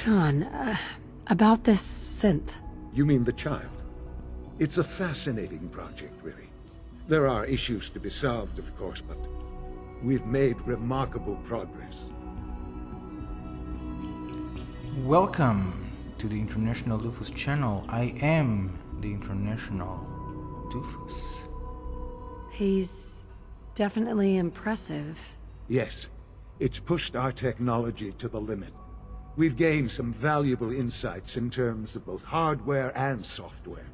Sean, about this synth. You mean the child? It's a fascinating project, really. There are issues to be solved, of course, but we've made remarkable progress. Welcome to the International Doofus channel. I am the International Doofus. He's definitely impressive. Yes, it's pushed our technology to the limit. We've gained some valuable insights in terms of both hardware and software.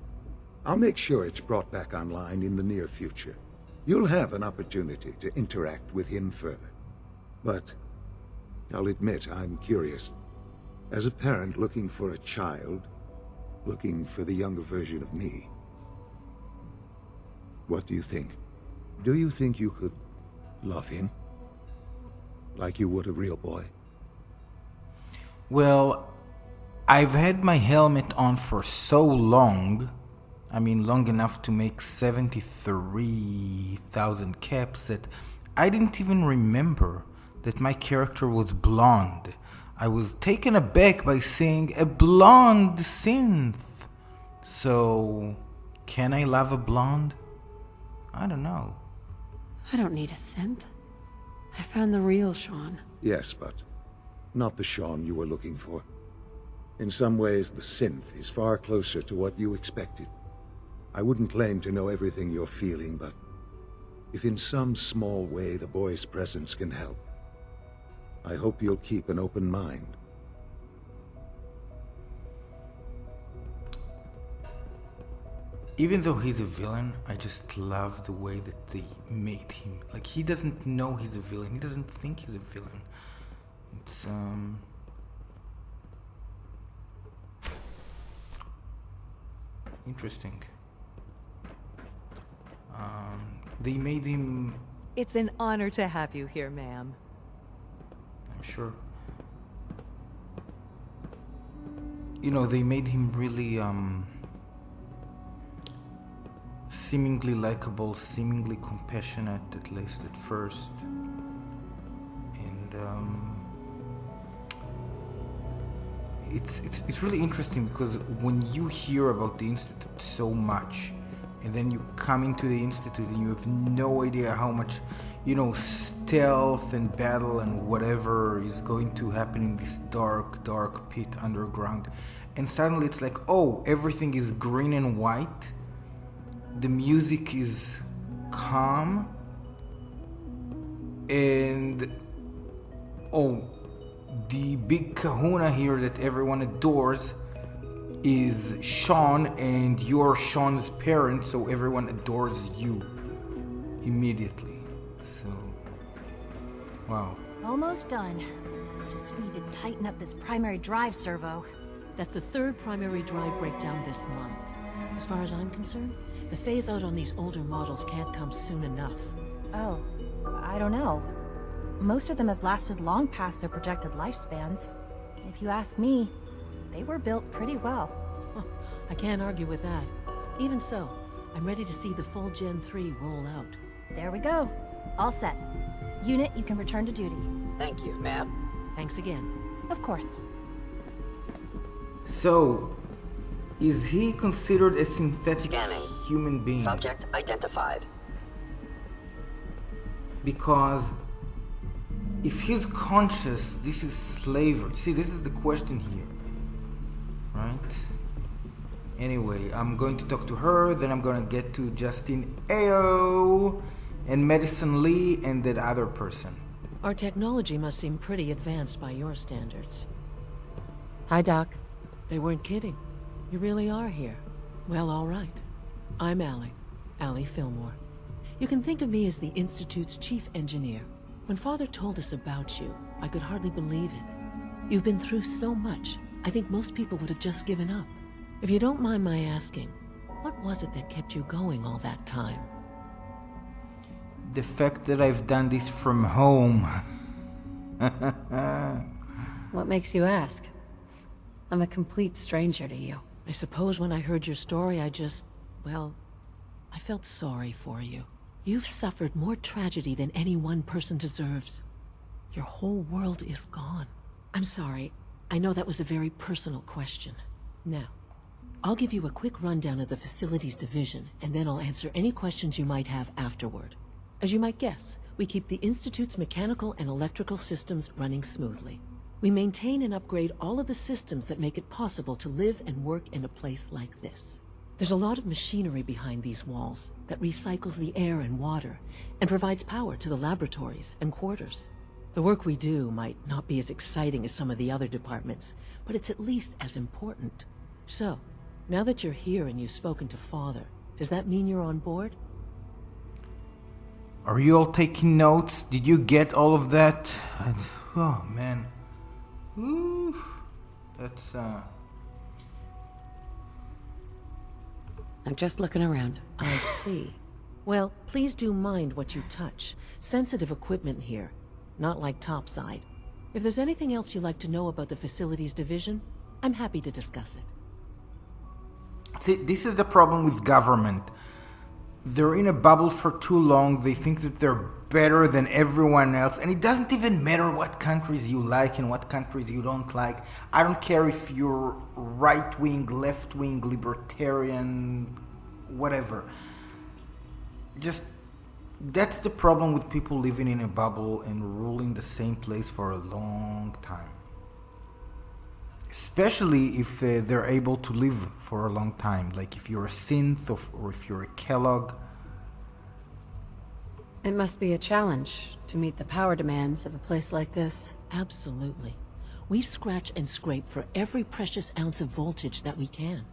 I'll make sure it's brought back online in the near future. You'll have an opportunity to interact with him further. But I'll admit I'm curious. As a parent looking for a child, looking for the younger version of me, what do you think? Do you think you could love him? Like you would a real boy? Well, I've had my helmet on for so long, I mean long enough to make 73,000 caps, that I didn't even remember that my character was blonde. I was taken aback by seeing a blonde synth. So, can I love a blonde? I don't know. I don't need a synth. I found the real Sean. Yes, but not the Sean you were looking for. In some ways, the synth is far closer to what you expected. I wouldn't claim to know everything you're feeling, but if in some small way the boy's presence can help, I hope you'll keep an open mind. Even though he's a villain, I just love the way that they made him. Like, he doesn't know he's a villain. He doesn't think he's a villain. It's, interesting. They made him... It's an honor to have you here, ma'am. I'm sure. You know, they made him really, seemingly likable, seemingly compassionate, at least at first. And, it's really interesting because when you hear about the Institute so much, and then you come into the Institute and you have no idea how much, you know, stealth and battle and whatever is going to happen in this dark, dark pit underground. And suddenly it's like, oh, everything is green and white. The music is calm. And, oh, the big kahuna here that everyone adores is Sean, and you're Sean's parent, so everyone adores you immediately. So, wow. Almost done. Just need to tighten up this primary drive servo. That's the third primary drive breakdown this month. As far as I'm concerned, the phase out on these older models can't come soon enough. Oh, I don't know. Most of them have lasted long past their projected lifespans. If you ask me, they were built pretty well. I can't argue with that. Even so, I'm ready to see the full Gen 3 roll out. There we go. All set. Unit, you can return to duty. Thank you, ma'am. Thanks again. Of course. So, is he considered a synthetic Scanning. human being? Subject identified. Because if he's conscious, this is slavery. See, this is the question here. Right? Anyway, I'm going to talk to her, then I'm going to get to Justin AYO-O-O-O and Madison Lee and that other person. Our technology must seem pretty advanced by your standards. Hi, Doc. They weren't kidding. You really are here. Well, all right. I'm Allie Fillmore. You can think of me as the Institute's chief engineer. When Father told us about you, I could hardly believe it. You've been through so much, I think most people would have just given up. If you don't mind my asking, what was it that kept you going all that time? The fact that I've done this from home. What makes you ask? I'm a complete stranger to you. I suppose when I heard your story, I felt sorry for you. You've suffered more tragedy than any one person deserves. Your whole world is gone. I'm sorry. I know that was a very personal question. Now, I'll give you a quick rundown of the Facilities Division, and then I'll answer any questions you might have afterward. As you might guess, we keep the Institute's mechanical and electrical systems running smoothly. We maintain and upgrade all of the systems that make it possible to live and work in a place like this. There's a lot of machinery behind these walls that recycles the air and water and provides power to the laboratories and quarters. The work we do might not be as exciting as some of the other departments, but it's at least as important. So, now that you're here and you've spoken to Father, does that mean you're on board? Are you all taking notes? Did you get all of that? Oh, man. Ooh, that's, I'm just looking around. I see. Well, please do mind what you touch. Sensitive equipment here, not like topside. If there's anything else you'd like to know about the Facilities Division, I'm happy to discuss it. See, this is the problem with government. They're in a bubble for too long. They think that they're better than everyone else. And it doesn't even matter what countries you like and what countries you don't like. I don't care if you're right-wing, left-wing, libertarian, whatever. Just, that's the problem with people living in a bubble and ruling the same place for a long time. Especially if they're able to live for a long time. Like if you're a synth or if you're a Kellogg. It must be a challenge to meet the power demands of a place like this. Absolutely. We scratch and scrape for every precious ounce of voltage that we can.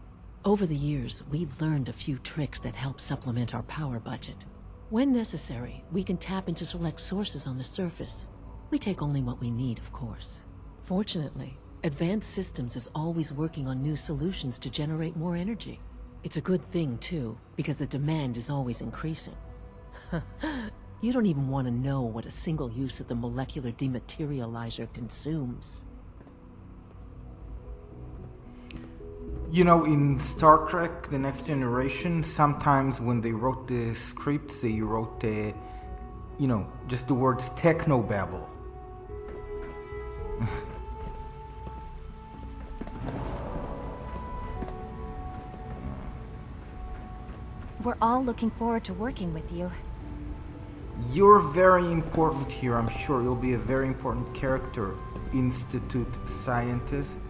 Over the years, we've learned a few tricks that help supplement our power budget. When necessary, we can tap into select sources on the surface. We take only what we need, of course. Fortunately, Advanced Systems is always working on new solutions to generate more energy. It's a good thing, too, because the demand is always increasing. You don't even want to know what a single use of the molecular dematerializer consumes. You know, in Star Trek, The Next Generation, sometimes when they wrote the scripts, they wrote, just the words technobabble. We're all looking forward to working with you. You're very important here, I'm sure. You'll be a very important character, Institute scientist.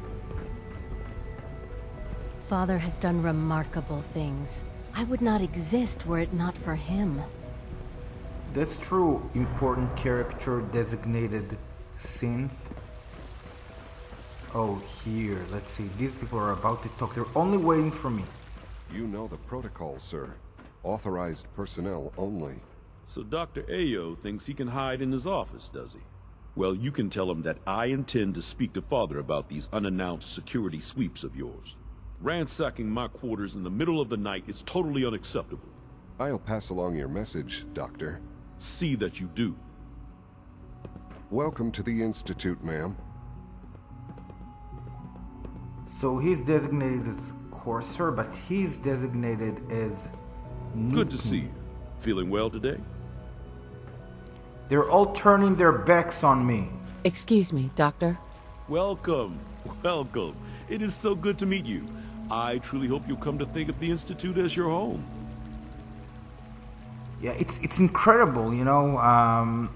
Father has done remarkable things. I would not exist were it not for him. That's true, important character designated synth. Oh, here, let's see. These people are about to talk. They're only waiting for me. You know the protocol, sir. Authorized personnel only. So Dr. AYO thinks he can hide in his office, does he? Well, you can tell him that I intend to speak to Father about these unannounced security sweeps of yours. Ransacking my quarters in the middle of the night is totally unacceptable. I'll pass along your message, Doctor. See that you do. Welcome to the Institute, ma'am. So he's designated as Courser, but he's designated as Good to see you. Feeling well today? They're all turning their backs on me. Excuse me, Doctor. Welcome. Welcome. It is so good to meet you. I truly hope you'll come to think of the Institute as your home. Yeah, it's incredible, you know.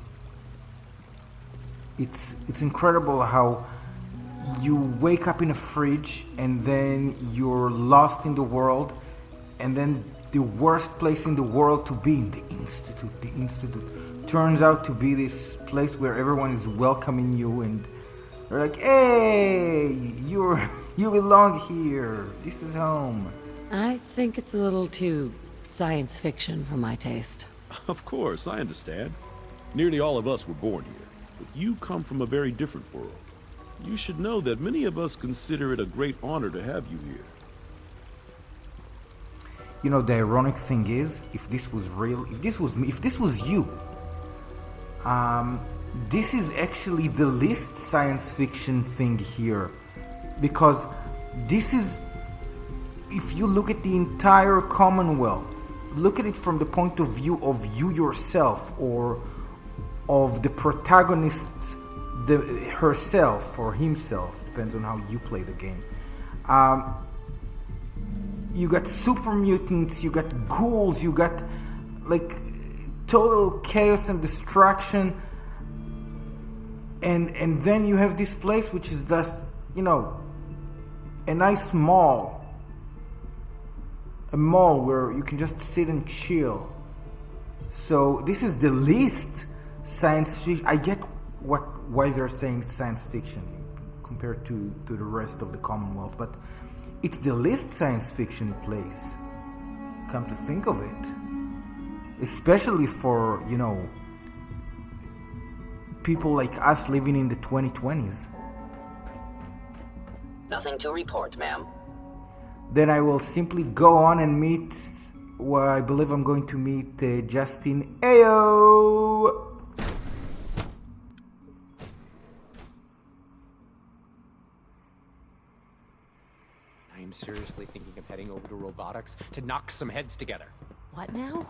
It's incredible how you wake up in a fridge and then you're lost in the world, and then the worst place in the world to be in, the Institute. The Institute turns out to be this place where everyone is welcoming you, and they're like, "Hey, you belong here. This is home." I think it's a little too science fiction for my taste. Of course, I understand. Nearly all of us were born here, but you come from a very different world. You should know that many of us consider it a great honor to have you here. You know, the ironic thing is, if this was real, if this was me, if this was you, this is actually the least science fiction thing here. Because this is, if you look at the entire Commonwealth, look at it from the point of view of you yourself, or of the protagonist herself or himself. Depends on how you play the game. You got super mutants, you got ghouls, you got like total chaos and destruction, and then you have this place which is just, you know, a nice mall, a mall where you can just sit and chill. So this is the least science fiction. I get why they're saying science fiction compared to the rest of the Commonwealth, but it's the least science fiction place, come to think of it. Especially for, you know, people like us living in the 2020s. Nothing to report, ma'am. Then I will simply go on and meet, well, I believe I'm going to meet Justin AYO-O-O-O. I'm seriously thinking of heading over to robotics to knock some heads together. What now?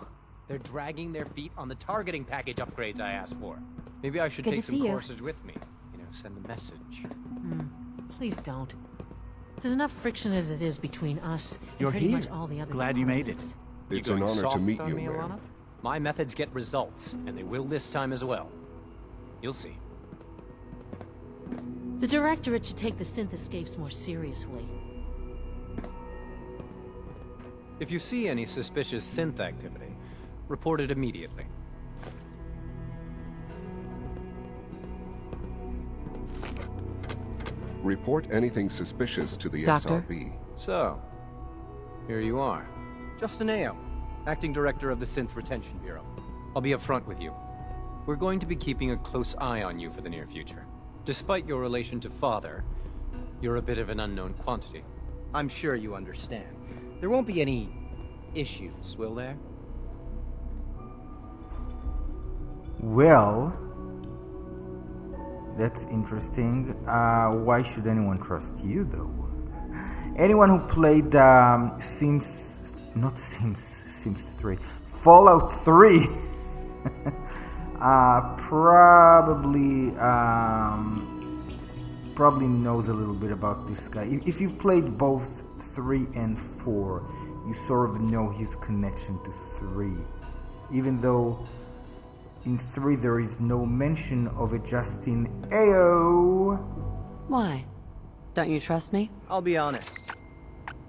They're dragging their feet on the targeting package upgrades I asked for. Maybe I should Good take to some see you. courses with me. You know, send a message. Please don't. There's enough friction as it is between us and You're pretty here. much all the other Glad you made it. components. It's You an going honor to soft meet on you, me, man. Alana? My methods get results, and they will this time as well. You'll see. The Directorate should take the synth escapes more seriously. If you see any suspicious synth activity, report it immediately. Report anything suspicious to the Doctor? SRB. So, here you are. Justin AYO, Acting Director of the Synth Retention Bureau. I'll be upfront with you. We're going to be keeping a close eye on you for the near future. Despite your relation to Father, you're a bit of an unknown quantity. I'm sure you understand. There won't be any issues, will there? Well, that's interesting. Why should anyone trust you, though? Anyone who played Sims 3, Fallout 3, probably knows a little bit about this guy. If you've played both 3 and 4, you sort of know his connection to 3, even though in 3 there is no mention of a Justin AYO-O-O-O. Why? Don't you trust me? I'll be honest.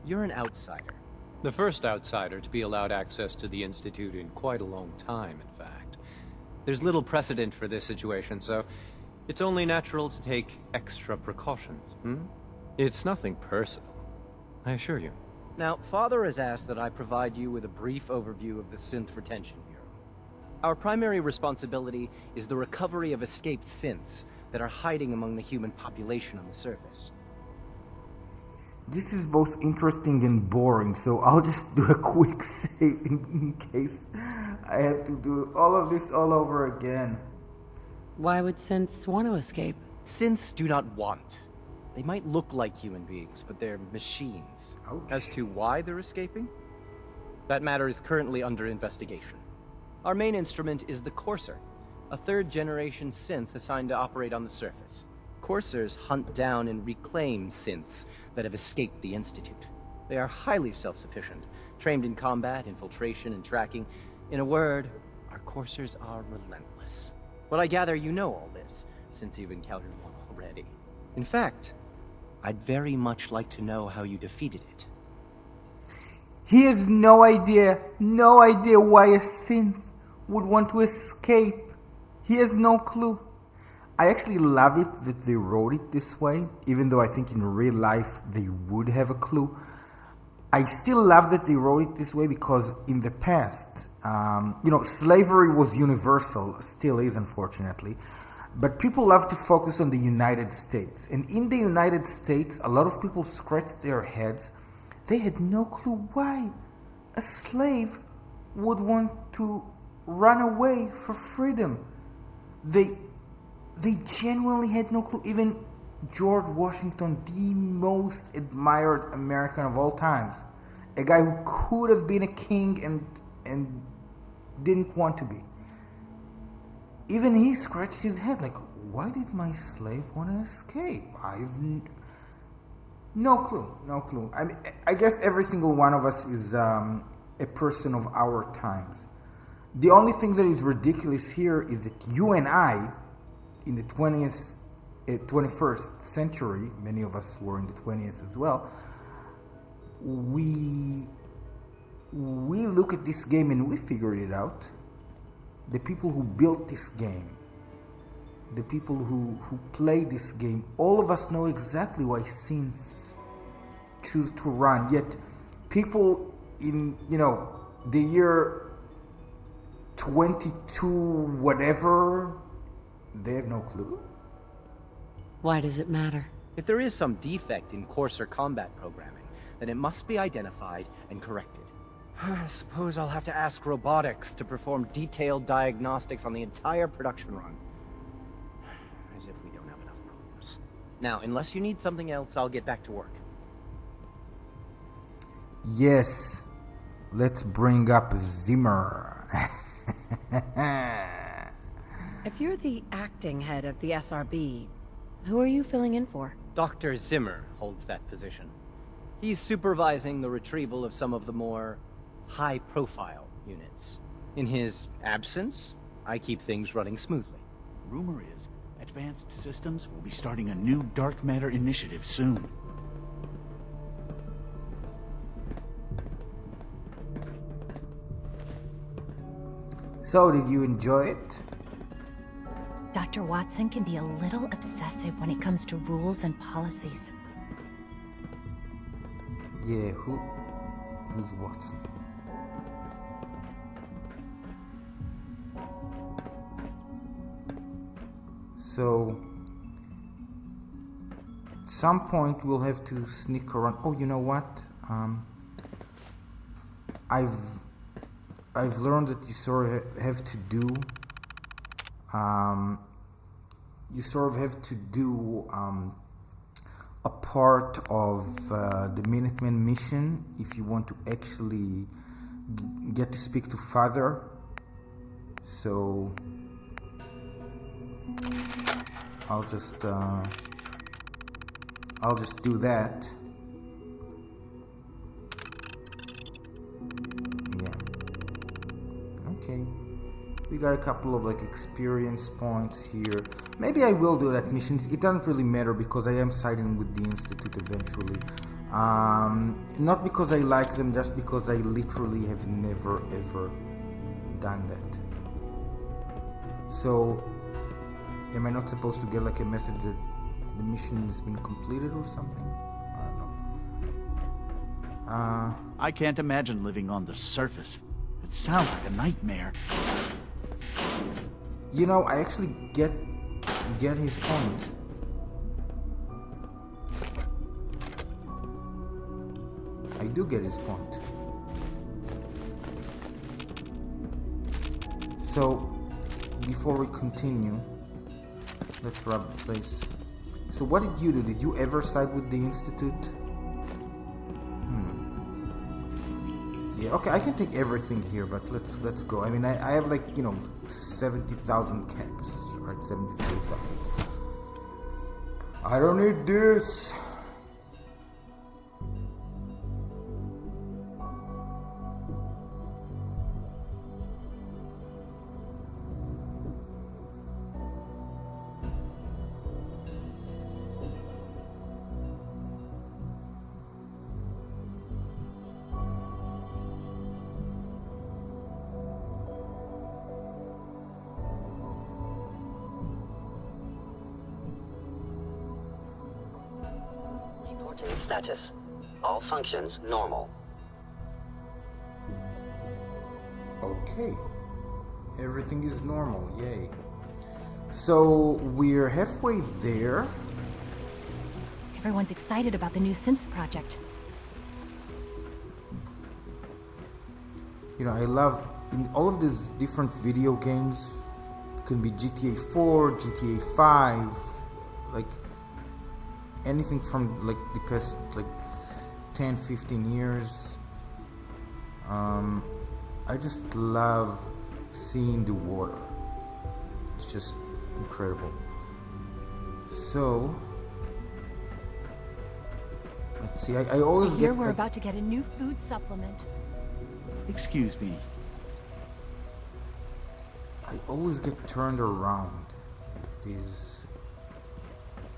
You're an outsider. The first outsider to be allowed access to the Institute in quite a long time, in fact. There's little precedent for this situation, so it's only natural to take extra precautions, It's nothing personal, I assure you. Now, Father has asked that I provide you with a brief overview of the Synth Retention Bureau. Our primary responsibility is the recovery of escaped synths that are hiding among the human population on the surface. This is both interesting and boring, so I'll just do a quick save in case I have to do all of this all over again. Why would synths want to escape? Synths do not want. They might look like human beings, but they're machines. Ouch. As to why they're escaping? That matter is currently under investigation. Our main instrument is the Courser, a third-generation synth assigned to operate on the surface. Coursers hunt down and reclaim synths that have escaped the Institute. They are highly self-sufficient, trained in combat, infiltration, and tracking. In a word, our Coursers are relentless. But I gather you know all this, since you've encountered one already. In fact, I'd very much like to know how you defeated it. He has no idea why a synth would want to escape. He has no clue. I actually love it that they wrote it this way, even though I think in real life they would have a clue. I still love that they wrote it this way because in the past, slavery was universal, still is unfortunately, but people love to focus on the United States. And in the United States, a lot of people scratched their heads. They had no clue why a slave would want to run away for freedom. They genuinely had no clue. Even George Washington, the most admired American of all times, a guy who could have been a king and didn't want to be. Even he scratched his head like, why did my slave want to escape? No clue, no clue. I mean, I guess every single one of us is a person of our times. The only thing that is ridiculous here is that you and I, in the 21st century, many of us were in the 20th as well, we look at this game and we figured it out. The people who built this game, the people who play this game, all of us know exactly why synths choose to run. Yet people in, the year 22 whatever, they have no clue. Why does it matter? If there is some defect in Courser combat programming, then it must be identified and corrected. I suppose I'll have to ask robotics to perform detailed diagnostics on the entire production run. As if we don't have enough problems. Now, unless you need something else, I'll get back to work. Yes, let's bring up Zimmer. If you're the acting head of the SRB, who are you filling in for? Dr. Zimmer holds that position. He's supervising the retrieval of some of the more high-profile units. In his absence, I keep things running smoothly. Rumor is, Advanced Systems will be starting a new dark matter initiative soon. So, did you enjoy it? Dr. Watson can be a little obsessive when it comes to rules and policies. Yeah, who's Watson? So, at some point we'll have to sneak around. Oh, you know what? I've learned that you sort of have to do. A part of the Minutemen mission if you want to actually get to speak to Father. So I'll just do that. Yeah. Okay. We got a couple of experience points here. Maybe I will do that mission. It doesn't really matter because I am siding with the Institute eventually. Not because I like them, just because I literally have never ever done that. So, am I not supposed to get a message that the mission has been completed or something? I don't know. I can't imagine living on the surface. It sounds like a nightmare. I actually get his point. I do get his point. So, before we continue, let's rub the place. So what did you do? Did you ever side with the Institute? Yeah, okay, I can take everything here, but let's go. I mean, I have 70,000 caps, right? 73,000. I don't need this. Reporting status. All functions normal. Okay. Everything is normal, yay. So we're halfway there. Everyone's excited about the new synth project. I love in all of these different video games. It can be GTA 4, GTA 5, anything from the past 10-15 years. I just love seeing the water. It's just incredible. So See, I always I hear get we're like, about to get a new food supplement. Excuse me. I always get turned around with these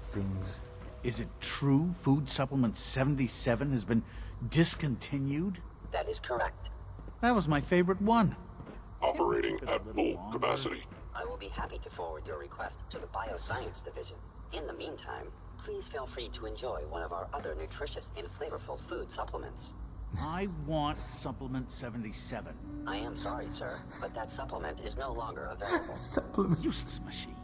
things. Is it true Food Supplement 77 has been discontinued? That is correct. That was my favorite one. Operating at full capacity. I will be happy to forward your request to the Bioscience Division. In the meantime, please feel free to enjoy one of our other nutritious and flavorful food supplements. I want Supplement 77. I am sorry, sir, but that supplement is no longer available. Supplement. Useless machine.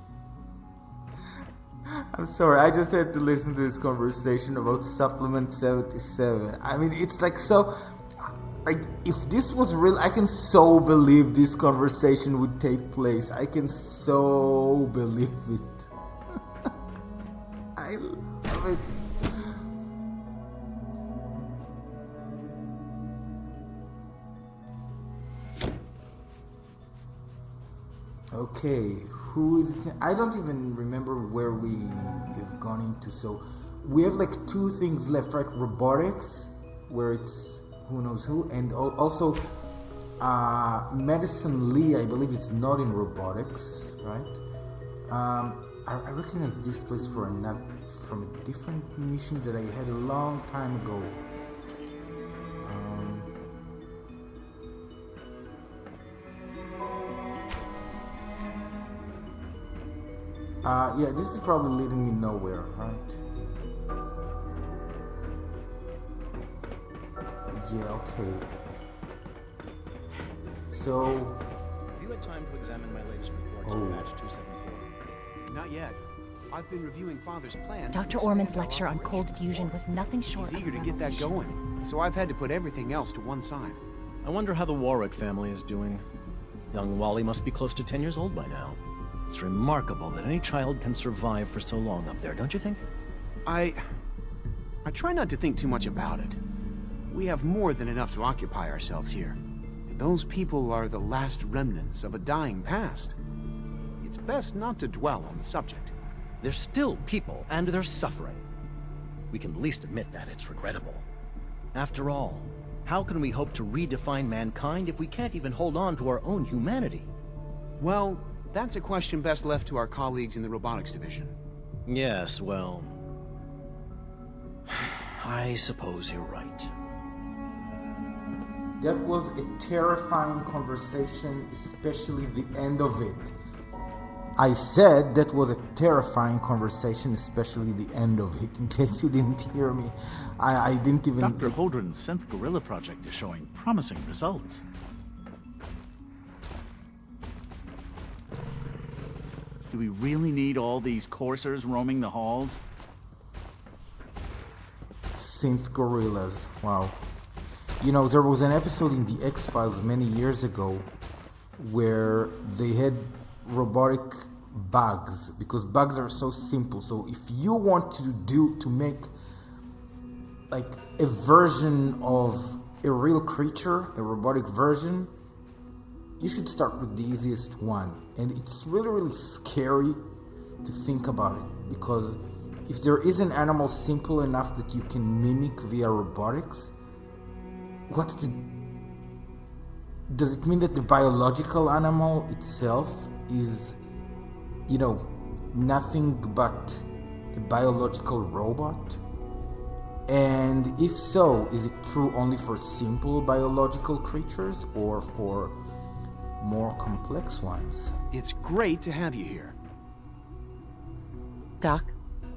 I'm sorry, I just had to listen to this conversation about Supplement 77. I mean, it's like so... Like, if this was real, I can so believe this conversation would take place. I can so believe it. I love it. Okay, who is it? I don't even remember where we have gone into. So we have like two things left, right? Robotics, where it's who knows who, and also Medicine Lee, I believe it's not in robotics, right? I recognize this place from a different mission that I had a long time ago. Yeah, this is probably leading me nowhere, right? Yeah, okay. So... Have you had time to examine my latest reports on batch 274? Not yet. I've been reviewing Father's plan. Dr. Orman's lecture on cold fusion was nothing short of He's eager to get that going, so I've had to put everything else to one side. I wonder how the Warwick family is doing. Young Wally must be close to 10 years old by now. It's remarkable that any child can survive for so long up there, don't you think? I try not to think too much about it. We have more than enough to occupy ourselves here. And those people are the last remnants of a dying past. It's best not to dwell on the subject. They're still people, and they're suffering. We can at least admit that it's regrettable. After all, how can we hope to redefine mankind if we can't even hold on to our own humanity? Well, that's a question best left to our colleagues in the Robotics Division. Yes, well... I suppose you're right. That was a terrifying conversation, especially the end of it. I said that was a terrifying conversation, especially the end of it, in case you didn't hear me. I didn't even... Dr. Holdren's synth gorilla project is showing promising results. Do we really need all these coursers roaming the halls? Synth gorillas, wow. You know, there was an episode in the X-Files many years ago where they had robotic bugs, because bugs are so simple. So if you want to make like a version of a real creature, a robotic version, you should start with the easiest one. And it's really, really scary to think about it, because if there is an animal simple enough that you can mimic via robotics, does it mean that the biological animal itself is, you know, nothing but a biological robot? And if so, is it true only for simple biological creatures or for more complex ones? It's great to have you here. Doc?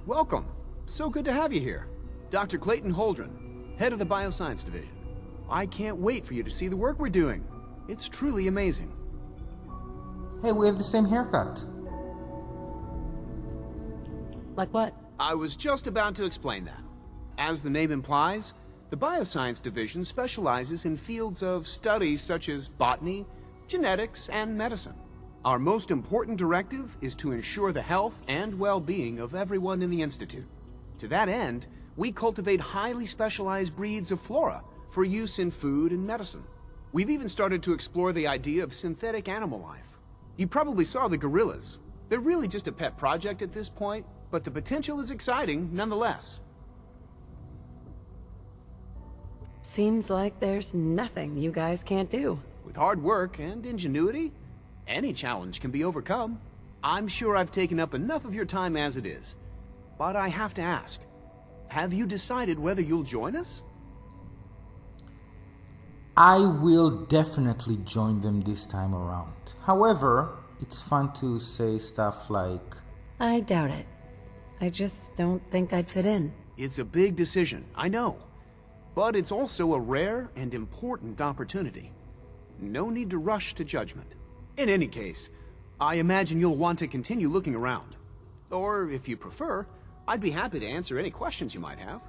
Welcome. So good to have you here. Dr. Clayton Holdren, head of the Bioscience Division. I can't wait for you to see the work we're doing. It's truly amazing. Hey, we have the same haircut. Like what? I was just about to explain that. As the name implies, the Bioscience Division specializes in fields of study such as botany, genetics, and medicine. Our most important directive is to ensure the health and well-being of everyone in the Institute. To that end, we cultivate highly specialized breeds of flora for use in food and medicine. We've even started to explore the idea of synthetic animal life. You probably saw the gorillas. They're really just a pet project at this point, but the potential is exciting nonetheless. Seems like there's nothing you guys can't do. With hard work and ingenuity, any challenge can be overcome. I'm sure I've taken up enough of your time as it is. But I have to ask, have you decided whether you'll join us? I will definitely join them this time around. However, it's fun to say stuff like, I doubt it. I just don't think I'd fit in. It's a big decision, I know. But it's also a rare and important opportunity. No need to rush to judgment. In any case, I imagine you'll want to continue looking around. Or, if you prefer, I'd be happy to answer any questions you might have.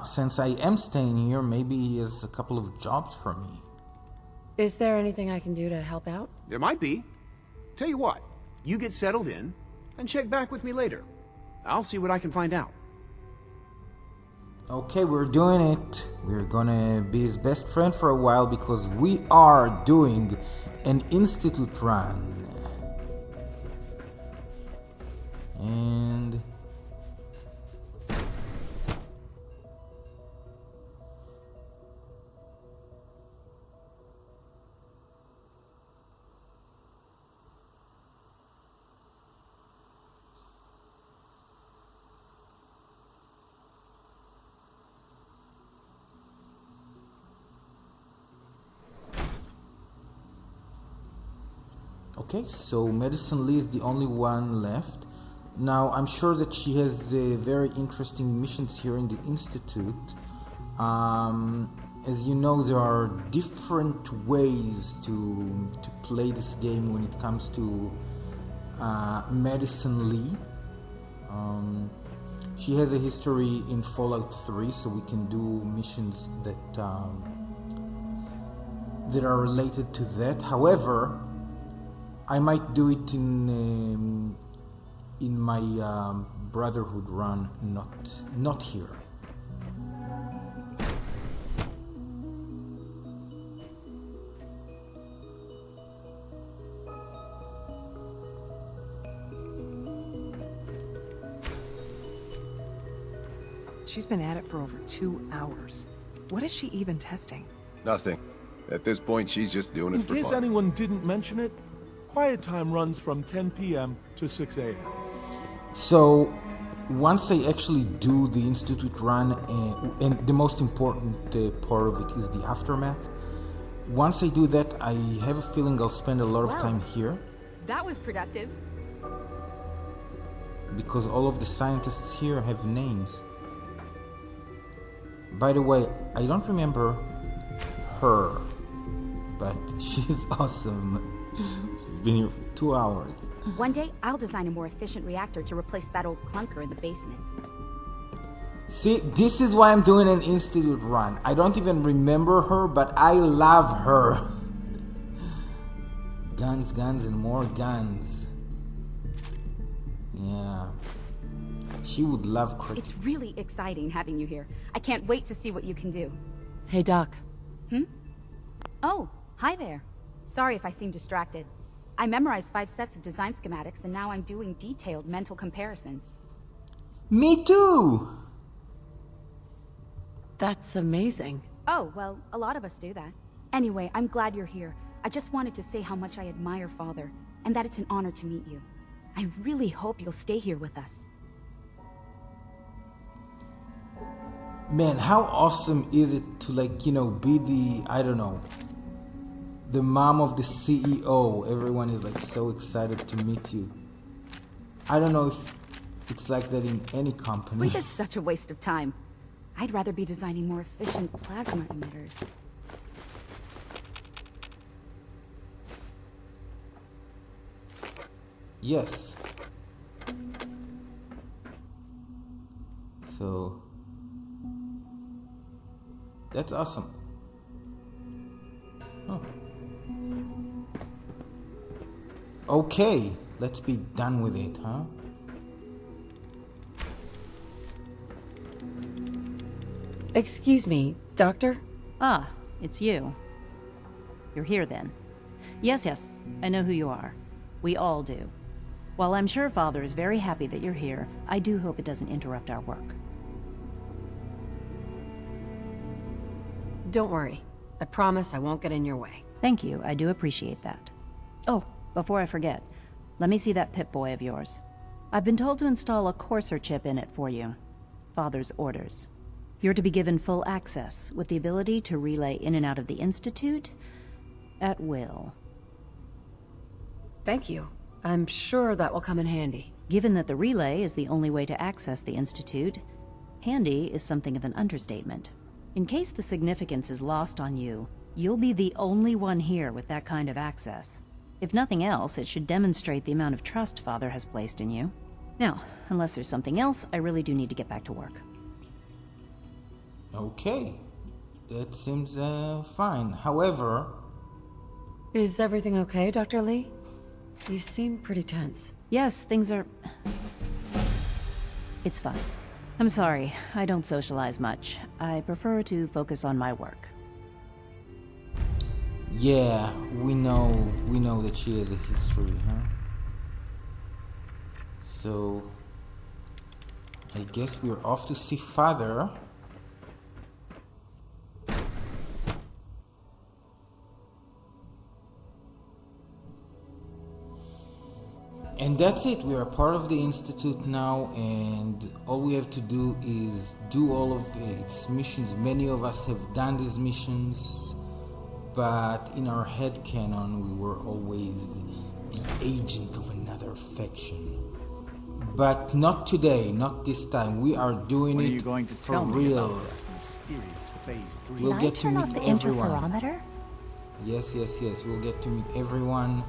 Since I am staying here, maybe he has a couple of jobs for me. Is there anything I can do to help out? There might be. Tell you what, you get settled in, and check back with me later. I'll see what I can find out. Okay, we're doing it. We're gonna be his best friend for a while because we are doing an institute run. And okay, so Medicine Lee is the only one left. Now, I'm sure that she has very interesting missions here in the Institute. As you know, there are different ways to play this game when it comes to Medicine Lee. She has a history in Fallout 3, so we can do missions that are related to that. However, I might do it in my Brotherhood run, not here. She's been at it for over 2 hours. What is she even testing? Nothing. At this point, she's just doing it for fun. In case anyone didn't mention it, quiet time runs from 10 p.m. to 6 a.m. So, once I actually do the Institute run, and the most important part of it is the aftermath, once I do that, I have a feeling I'll spend a lot of time here. That was productive. Because all of the scientists here have names. By the way, I don't remember her, but she's awesome. She's been here for 2 hours. One day, I'll design a more efficient reactor to replace that old clunker in the basement. See, this is why I'm doing an Institute run. I don't even remember her, but I love her. Guns, guns, and more guns. Yeah. She would love cricket. It's really exciting having you here. I can't wait to see what you can do. Hey, Doc. Oh, hi there. Sorry if I seem distracted. I memorized 5 sets of design schematics, and now I'm doing detailed mental comparisons. Me too! That's amazing. Oh, well, a lot of us do that. Anyway, I'm glad you're here. I just wanted to say how much I admire Father, and that it's an honor to meet you. I really hope you'll stay here with us. Man, how awesome is it to, like, you know, be the, I don't know, the mom of the CEO. Everyone is, like, so excited to meet you. I don't know if it's like that in any company. Sleep is such a waste of time. I'd rather be designing more efficient plasma emitters. Yes. So that's awesome. Huh. Okay, let's be done with it, huh? Excuse me, Doctor? Ah, it's you. You're here then. Yes, I know who you are. We all do. While I'm sure Father is very happy that you're here, I do hope it doesn't interrupt our work. Don't worry. I promise I won't get in your way. Thank you, I do appreciate that. Oh, before I forget, let me see that Pip-Boy of yours. I've been told to install a Courser chip in it for you. Father's orders. You're to be given full access, with the ability to relay in and out of the Institute at will. Thank you. I'm sure that will come in handy. Given that the relay is the only way to access the Institute, handy is something of an understatement. In case the significance is lost on you, you'll be the only one here with that kind of access. If nothing else, it should demonstrate the amount of trust Father has placed in you. Now, unless there's something else, I really do need to get back to work. Okay, that seems fine. However... Is everything okay, Dr. Lee? You seem pretty tense. Yes, things are... It's fine. I'm sorry, I don't socialize much. I prefer to focus on my work. Yeah, we know that she has a history, huh? So... I guess we're off to see Father. And that's it, we are part of the Institute now, and all we have to do is do all of its missions. Many of us have done these missions, but in our headcanon we were always the agent of another faction. But not today, not this time. We are doing When it are you going to for tell me real. about this mysterious Phase 3? We'll get to meet the everyone. interferometer? Yes, we'll get to meet everyone.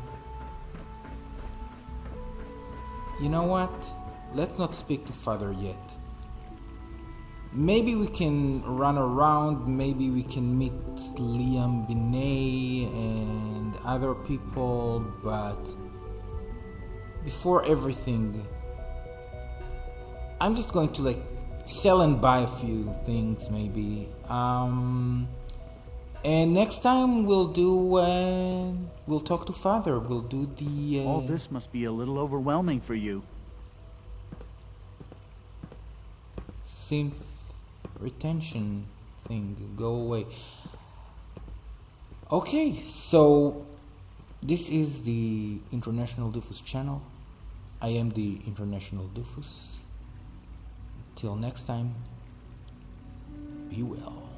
You know what? Let's not speak to Father yet. Maybe we can run around, maybe we can meet Liam Binet and other people, but before everything, I'm just going to sell and buy a few things maybe. And next time we'll talk to Father. We'll do the... All this must be a little overwhelming for you. Synth retention thing, go away. Okay, so this is the International Doofus channel. I am the International Doofus. Till next time, be well.